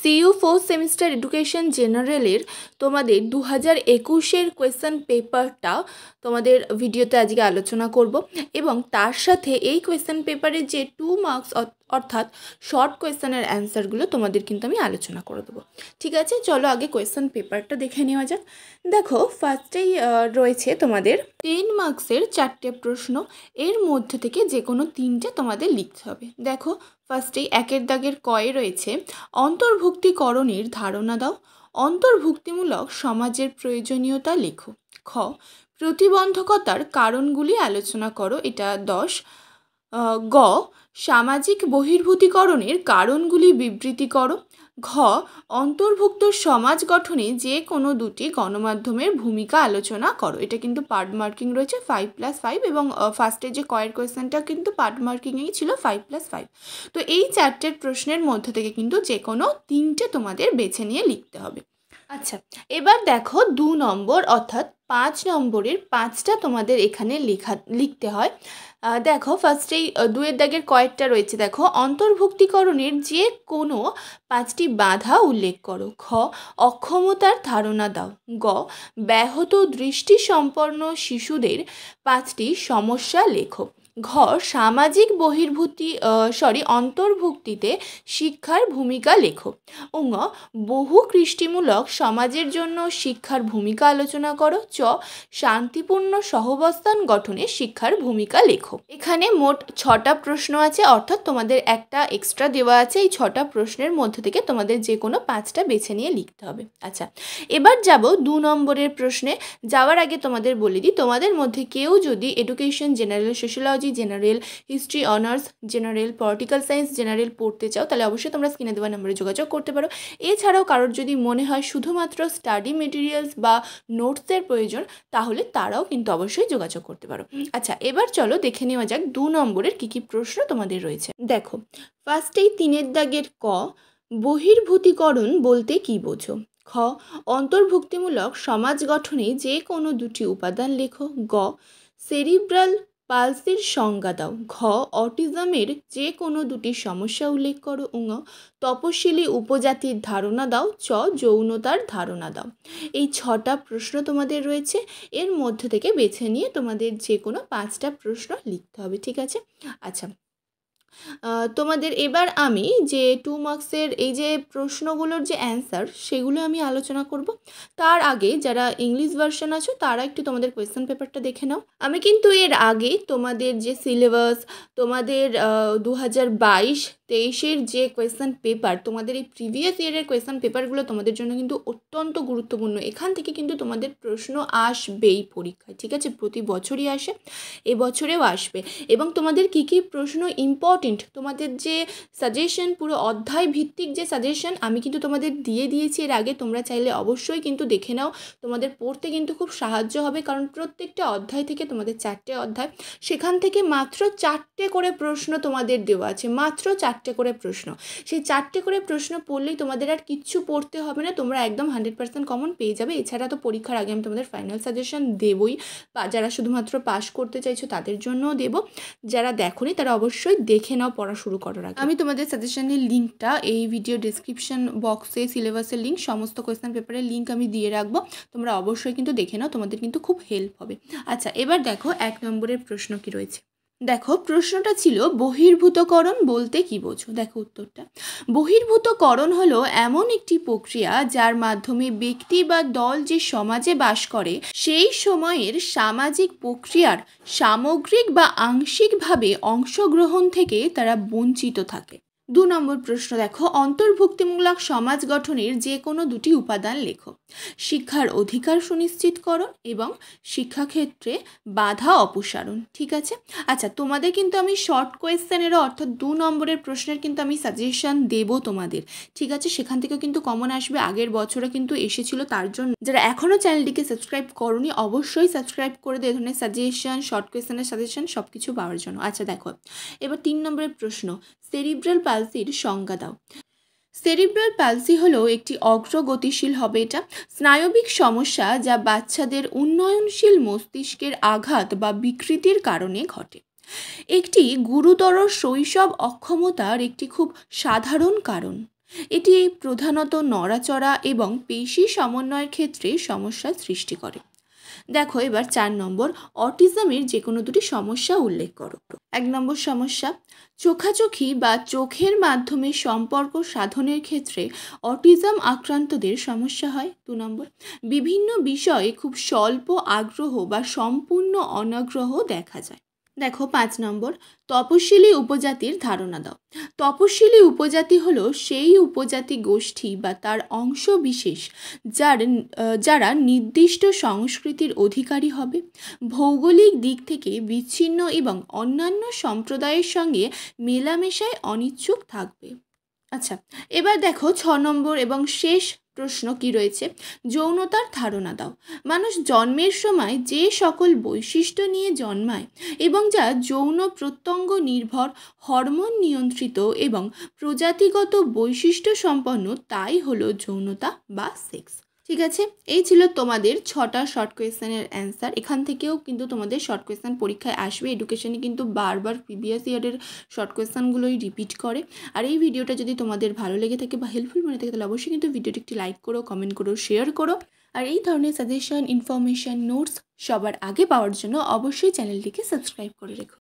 CU fourth semester education জেনারেলের তোমাদের 2021-এর question পেপারটা তোমাদের ভিডিওতে আজকে আলোচনা করব এবং তার সাথে এই কোয়েশ্চেন পেপারের যে 2 মার্কস অর্থাৎ শর্ট কোয়েশ্চেনের অ্যান্সারগুলো তোমাদের কিন্তু আমি আলোচনা করে দেবো। ঠিক আছে, চলো আগে কোয়েশ্চেন পেপারটা দেখে নেওয়া যাক। দেখো, ফার্স্টেই রয়েছে তোমাদের 10 মার্কসের 4টে প্রশ্ন, এর মধ্যে থেকে যে কোনো 3টে তোমাদের লিখতে হবে। দেখো, ফার্স্টেই একের দাগের কয়ে রয়েছে অন্তর্ভুক্তিকরণের ধারণা দাও, অন্তর্ভুক্তিমূলক সমাজের প্রয়োজনীয়তা লেখো। খ, প্রতিবন্ধকতার কারণগুলি আলোচনা করো, এটা 10। গ, সামাজিক বহির্ভূতিকরণের কারণগুলি বিবৃতি করো। ঘ, অন্তর্ভুক্ত সমাজ গঠনে যে কোনো দুটি গণমাধ্যমের ভূমিকা আলোচনা করো। এটা কিন্তু পার্ট মার্কিং রয়েছে 5+5 এবং ফার্স্টে যে কয়ের কোয়েশ্চেনটা কিন্তু পার্ট মার্কিংয়েই ছিল 5+5। তো এই 4টের প্রশ্নের মধ্যে থেকে কিন্তু যে কোনো 3টে তোমাদের বেছে নিয়ে লিখতে হবে। আচ্ছা, এবার দেখো 2 নম্বর অর্থাৎ 5 নম্বরের 5টা তোমাদের এখানে লিখতে হয়। দেখো, ফার্স্টেই 2-এর দাগের কয়েকটা রয়েছে। দেখো, অন্তর্ভুক্তিকরণের যে কোনো 5টি বাধা উল্লেখ করো। খ, অক্ষমতার ধারণা দাও। গ, ব্যাহত দৃষ্টিসম্পন্ন শিশুদের 5টি সমস্যা লেখো। ঘ, সামাজিক অন্তর্ভুক্তিতে শিক্ষার ভূমিকা লেখো। ও ঙ, বহু কৃষ্টিমূলক সমাজের জন্য শিক্ষার ভূমিকা আলোচনা করো। চ, শান্তিপূর্ণ সহাবস্থান গঠনে শিক্ষার ভূমিকা লেখো। এখানে মোট 6টা প্রশ্ন আছে, অর্থাৎ তোমাদের একটা এক্সট্রা দেওয়া আছে। এই 6টা প্রশ্নের মধ্যে থেকে তোমাদের যে কোনো 5টা বেছে নিয়ে লিখতে হবে। আচ্ছা, এবার যাব 2 নম্বরের প্রশ্নে। যাওয়ার আগে তোমাদের বলে দিই, তোমাদের মধ্যে কেউ যদি education general, sociology general, history honours general, political science general পড়তে চাও, তাহলে অবশ্যই তোমরা স্ক্রিনে দেওয়া নম্বরে যোগাযোগ করতে পারো। এছাড়াও কারোর যদি মনে হয় শুধুমাত্র স্টাডি মেটেরিয়ালস বা নোটসের প্রয়োজন, তাহলে তারাও কিন্তু অবশ্যই যোগাযোগ করতে পারো। আচ্ছা, এবার চলো দেখে নেওয়া যাক 2 নম্বরের কী কী প্রশ্ন তোমাদের রয়েছে। দেখো, ফার্স্টেই 3-এর দাগের ক, বহির্ভূতিকরণ বলতে কী বোঝো? খ, অন্তর্ভুক্তিমূলক সমাজ গঠনে যে কোনো দুটি উপাদান লেখো। গ, সেরিব্রাল পালসির সংজ্ঞা দাও। ঘ, অটিজমের যে কোনো দুটি সমস্যা উল্লেখ করো। ঙ, তপশিলি উপজাতির ধারণা দাও। চ, যৌনতার ধারণা দাও। এই 6টা প্রশ্ন তোমাদের রয়েছে, এর মধ্যে থেকে বেছে নিয়ে তোমাদের যে কোনো 5টা প্রশ্ন লিখতে হবে। ঠিক আছে, আচ্ছা, তোমাদের এবার আমি যে 2 মার্কসের এই যে প্রশ্নগুলোর যে অ্যান্সার, সেগুলো আমি আলোচনা করব। তার আগে যারা ইংলিশ ভার্সন আছো তারা একটু তোমাদের কোয়েশ্চেন পেপারটা দেখে নাও। আমি কিন্তু এর আগে তোমাদের যে সিলেবাস, তোমাদের 2022-23-এর যে কোয়েশ্চেন পেপার, তোমাদের এই প্রিভিয়াস ইয়ারের কোয়েশ্চেন পেপারগুলো তোমাদের জন্য কিন্তু অত্যন্ত গুরুত্বপূর্ণ। এখান থেকে কিন্তু তোমাদের প্রশ্ন আসবেই পরীক্ষায়। ঠিক আছে, প্রতি বছরই আসে, এবছরেও আসবে। এবং তোমাদের কী কী প্রশ্ন ইম্পর্টেন্ট, তোমাদের যে সাজেশন, পুরো অধ্যায় ভিত্তিক যে সাজেশন আমি কিন্তু তোমাদের দিয়ে দিয়েছি এর আগে, তোমরা চাইলে অবশ্যই কিন্তু দেখে নাও। তোমাদের পড়তে কিন্তু খুব সাহায্য হবে, কারণ প্রত্যেকটা অধ্যায় থেকে তোমাদের 4টে অধ্যায়, সেখান থেকে মাত্র 4টে করে প্রশ্ন তোমাদের দেওয়া আছে, মাত্র 4টে করে প্রশ্ন। সেই 4টে করে প্রশ্ন পড়লেই তোমাদের আর কিচ্ছু পড়তে হবে না, তোমরা একদম 100% কমন পেয়ে যাবে। এছাড়া তো পরীক্ষার আগে আমি তোমাদের ফাইনাল সাজেশন দেবই, যারা শুধুমাত্র পাস করতে চাইছো তাদের জন্যও দেবো। যারা দেখোনি তারা অবশ্যই দেখে নাও পড়া শুরু করার আগে। আমি তোমাদের সাজেশনের লিঙ্কটা এই ভিডিও ডিসক্রিপশন বক্সে, সিলেবাসের লিঙ্ক, সমস্ত কোয়েশ্চেন পেপারের লিঙ্ক আমি দিয়ে রাখবো, তোমরা অবশ্যই কিন্তু দেখে নাও, তোমাদের কিন্তু খুব হেল্প হবে। আচ্ছা, এবার দেখো 1 নম্বরের প্রশ্ন কি রয়েছে। দেখো, প্রশ্নটা ছিল বহির্ভূতকরণ বলতে কী বোঝো? দেখো উত্তরটা, বহির্ভূতকরণ হলো এমন একটি প্রক্রিয়া যার মাধ্যমে ব্যক্তি বা দল যে সমাজে বাস করে সেই সময়ের সামাজিক প্রক্রিয়ার সামগ্রিক বা আংশিকভাবে অংশগ্রহণ থেকে তারা বঞ্চিত থাকে। 2 নম্বর প্রশ্ন দেখো, অন্তর্ভুক্তিমূলক সমাজ গঠনের যে কোনো দুটি উপাদান লেখো। শিক্ষার অধিকার সুনিশ্চিতকরণ এবং শিক্ষাক্ষেত্রে বাধা অপসারণ। ঠিক আছে, আচ্ছা, তোমাদের কিন্তু আমি শর্ট কোয়েশ্চেনেরও অর্থাৎ 2 নম্বরের প্রশ্নের কিন্তু আমি সাজেশন দেবো তোমাদের। ঠিক আছে, সেখান থেকেও কিন্তু কমন আসবে, আগের বছরে কিন্তু এসেছিল। তার জন্য যারা এখনও চ্যানেলটিকে সাবস্ক্রাইব করোনি অবশ্যই সাবস্ক্রাইব করে দে, ধরনের সাজেশন, শর্ট কোয়েশ্চেনের সাজেশন সব কিছু পাওয়ার জন্য। আচ্ছা দেখো, এবার 3 নম্বরের প্রশ্ন, সেরিব্রাল পালসির সংজ্ঞা দাও। সেরিব্রাল পালসি হলো একটি অগ্রগতিশীল হবে এটা স্নায়বিক সমস্যা যা বাচ্চাদের উন্নয়নশীল মস্তিষ্কের আঘাত বা বিকৃতির কারণে ঘটে। একটি গুরুতর শৈশব অক্ষমতার একটি খুব সাধারণ কারণ। এটি প্রধানত নড়াচড়া এবং পেশি সমন্বয়ের ক্ষেত্রে সমস্যার সৃষ্টি করে। দেখো এবার 4 নম্বর, অটিজমের যে কোনো দুটি সমস্যা উল্লেখ করো। 1 নম্বর সমস্যা, চোখাচোখি বা চোখের মাধ্যমে সম্পর্ক সাধনের ক্ষেত্রে অটিজম আক্রান্তদের সমস্যা হয়। 2 নম্বর, বিভিন্ন বিষয়ে খুব স্বল্প আগ্রহ বা সম্পূর্ণ অনাগ্রহ দেখা যায়। দেখো 5 নম্বর, তপশিলি উপজাতির ধারণা দাও। তপশিলি উপজাতি হলো সেই উপজাতি গোষ্ঠী বা তার অংশ বিশেষ যারা নির্দিষ্ট সংস্কৃতির অধিকারী হবে, ভৌগোলিক দিক থেকে বিচ্ছিন্ন এবং অন্যান্য সম্প্রদায়ের সঙ্গে মেলামেশায় অনিচ্ছুক থাকবে। আচ্ছা, এবার দেখো 6 নম্বর এবং শেষ প্রশ্ন কি রয়েছে, যৌনতার ধারণা দাও। মানুষ জন্মের সময় যে সকল বৈশিষ্ট্য নিয়ে জন্মায় এবং যা যৌন প্রত্যঙ্গ নির্ভর, হরমোন নিয়ন্ত্রিত এবং প্রজাতিগত বৈশিষ্ট্য সম্পন্ন, তাই হলো যৌনতা বা সেক্স। ঠিক আছে, এই ছিল তোমাদের 6টা শর্ট কোয়েশ্চেনের অ্যান্সার। এখান থেকেও কিন্তু তোমাদের শর্ট কোয়েশ্চেন পরীক্ষায় আসবে। এডুকেশনে কিন্তু বারবার প্রিভিয়াস ইয়ারের শর্ট কোয়েশ্চেনগুলোই রিপিট করে। আর এই ভিডিওটা যদি তোমাদের ভালো লেগে থাকে বা হেল্পফুল মনে থাকে তাহলে অবশ্যই কিন্তু ভিডিওটি একটি লাইক করো, কমেন্ট করো, শেয়ার করো। আর এই ধরনের সাজেশন, ইনফরমেশন, নোটস সবার আগে পাওয়ার জন্য অবশ্যই চ্যানেলটিকে সাবস্ক্রাইব করে রেখো।